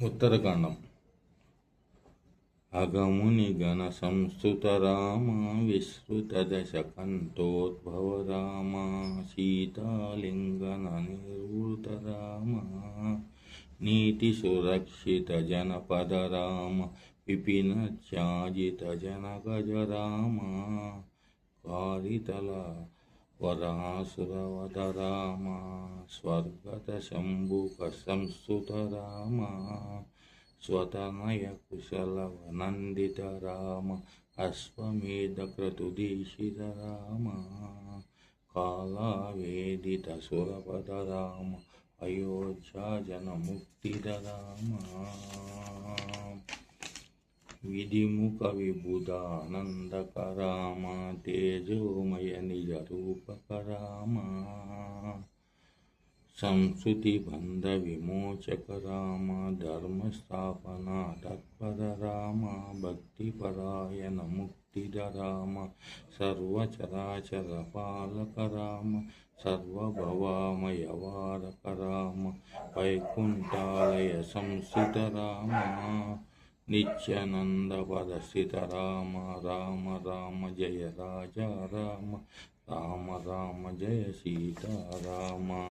ఉత్తరకాండం. అగముని గణ సంస్థుత రామ విశ్రుత దశ కంఠోద్భవ రామ సీతాలింగన నిర్వృత రామ నీతి సురక్షిత జనపద రామ విపిన త్యాజిత జనగజ రామ కారితల వరాసురవద రామ స్వర్గత శంభుక సంస్థుత రామ స్వతనయ కుశలవనందిత రామ అశ్వమేధ క్రతుదీశిత రామ కాళవేదిత సురపద రామ అయోధ్యా జనముక్తిద రామ విధిముఖ విబుధానందక రామ తేజోమయ నిజ రూపక రామ సంస్కృతి బంధ విమోచక రామ ధర్మస్థాపన తత్పర రామ భక్తిపరాయణ ముక్తిద రామ సర్వచరాచర పాలక రామ సర్వభవామయ వారక రామ వైకుంఠాలయ సంస్థిత రామ నిత్యానంద పదస్థిత రామ రామ రామ జయ రాజా రామ రామ రామ జయ సీతారామ.